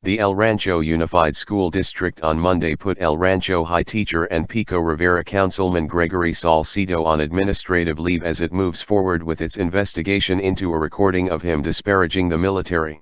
The El Rancho Unified School District on Monday put El Rancho High teacher and Pico Rivera councilman Gregory Salcido on administrative leave as it moves forward with its investigation into a recording of him disparaging the military.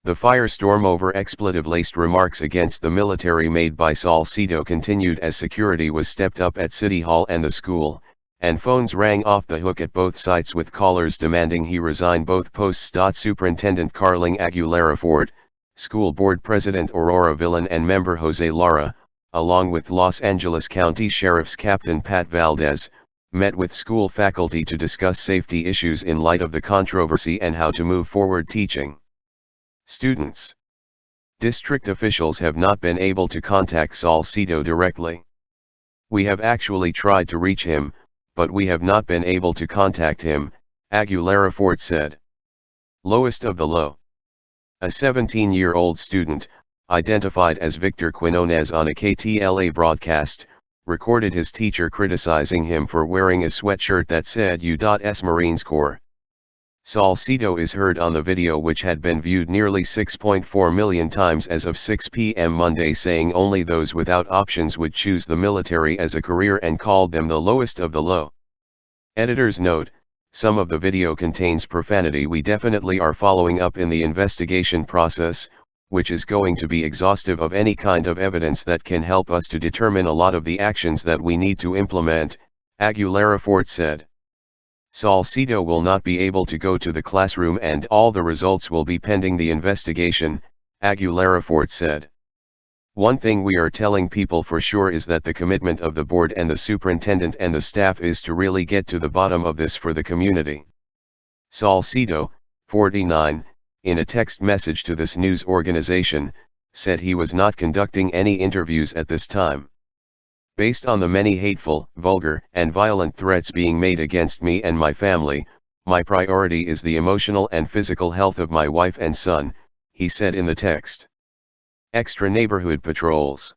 The firestorm over expletive-laced remarks against the military made by Salcido continued as security was stepped up at City Hall and the school, and phones rang off the hook at both sites with callers demanding he resign both posts. Superintendent Carling Aguilera Ford, School Board President Aurora Villan and member Jose Lara, along with Los Angeles County Sheriff's Captain Pat Valdez, met with school faculty to discuss safety issues in light of the controversy and how to move forward teaching students. District officials have not been able to contact Salcido directly. We have actually tried to reach him, but we have not been able to contact him, Aguilera Ford said. Lowest of the low. A 17-year-old student, identified as Victor Quinones on a KTLA broadcast, recorded his teacher criticizing him for wearing a sweatshirt that said U.S. Marines Corps. Salcido is heard on the video, which had been viewed nearly 6.4 million times as of 6 p.m. Monday, saying only those without options would choose the military as a career and called them the lowest of the low. Editor's note: some of the video contains profanity. We definitely are following up in the investigation process, which is going to be exhaustive of any kind of evidence that can help us to determine a lot of the actions that we need to implement, Aguilera Ford said. Salcido will not be able to go to the classroom and all the results will be pending the investigation, Aguilera Ford said. One thing we are telling people for sure is that the commitment of the board and the superintendent and the staff is to really get to the bottom of this for the community. Salcido, 49, in a text message to this news organization, said he was not conducting any interviews at this time. Based on the many hateful, vulgar, and violent threats being made against me and my family, my priority is the emotional and physical health of my wife and son, he said in the text. Extra neighborhood patrols.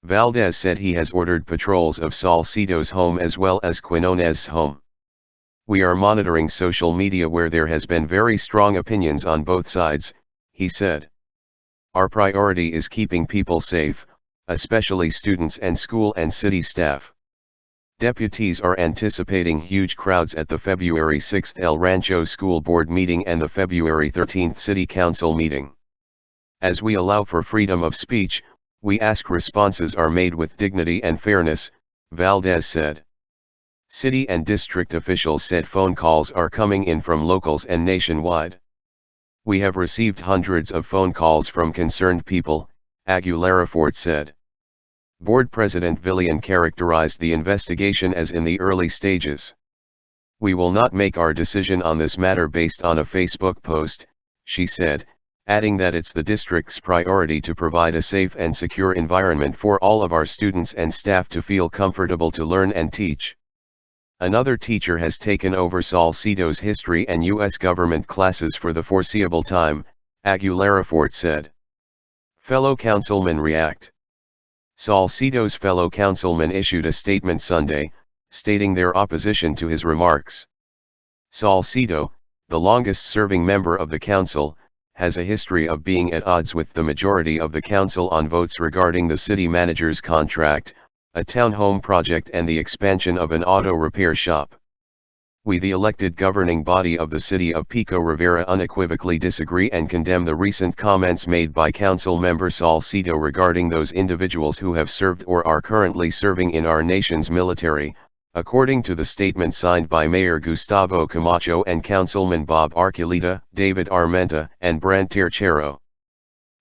Valdez said he has ordered patrols of Salcido's home as well as Quinones' home. We are monitoring social media where there has been very strong opinions on both sides, he said. Our priority is keeping people safe, especially students and school and city staff. Deputies are anticipating huge crowds at the February 6 El Rancho School Board meeting and the February 13 City Council meeting. As we allow for freedom of speech, we ask responses are made with dignity and fairness, Valdez said. City and district officials said phone calls are coming in from locals and nationwide. We have received hundreds of phone calls from concerned people, Aguilera Ford said. Board President Villan characterized the investigation as in the early stages. We will not make our decision on this matter based on a Facebook post, she said, adding that it's the district's priority to provide a safe and secure environment for all of our students and staff to feel comfortable to learn and teach. Another teacher has taken over Salcido's history and U.S. government classes for the foreseeable time, Aguilera Ford said. Fellow councilmen react. Salcido's fellow councilmen issued a statement Sunday, stating their opposition to his remarks. Salcido, the longest-serving member of the council, has a history of being at odds with the majority of the council on votes regarding the city manager's contract, a townhome project and the expansion of an auto repair shop. We, the elected governing body of the city of Pico Rivera, unequivocally disagree and condemn the recent comments made by council member Salcido regarding those individuals who have served or are currently serving in our nation's military, according to the statement signed by Mayor Gustavo Camacho and Councilman Bob Archuleta, David Armenta, and Brant Tercero.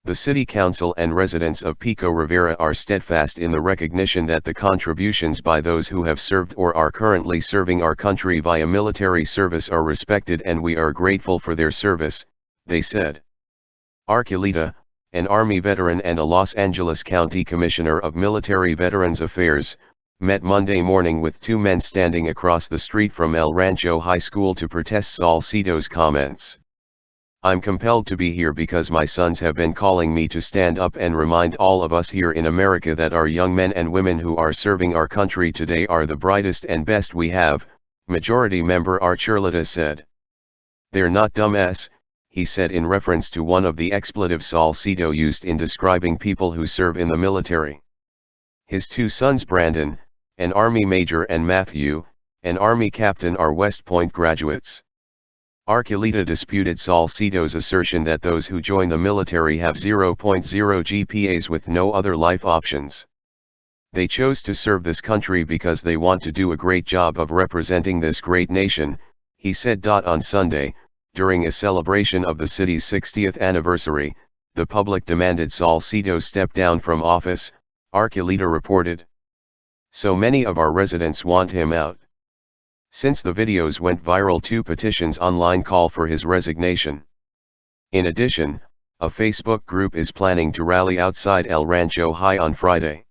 The City Council and residents of Pico Rivera are steadfast in the recognition that the contributions by those who have served or are currently serving our country via military service are respected and we are grateful for their service, they said. Archuleta, an Army veteran and a Los Angeles County Commissioner of Military Veterans Affairs, met Monday morning with two men standing across the street from El Rancho High School to protest Salcido's comments. I'm compelled to be here because my sons have been calling me to stand up and remind all of us here in America that our young men and women who are serving our country today are the brightest and best we have, Majority Member Archuleta said. They're not dumbass, he said in reference to one of the expletives Salcido used in describing people who serve in the military. His two sons Brandon, an Army major, and Matthew, an Army captain, are West Point graduates. Archuleta disputed Salcido's assertion that those who join the military have 0.0 GPAs with no other life options. They chose to serve this country because they want to do a great job of representing this great nation, he said. On Sunday, during a celebration of the city's 60th anniversary, the public demanded Salcido step down from office, Archuleta reported. So many of our residents want him out. Since the videos went viral, 2 petitions online call for his resignation. In addition, a Facebook group is planning to rally outside El Rancho High on Friday.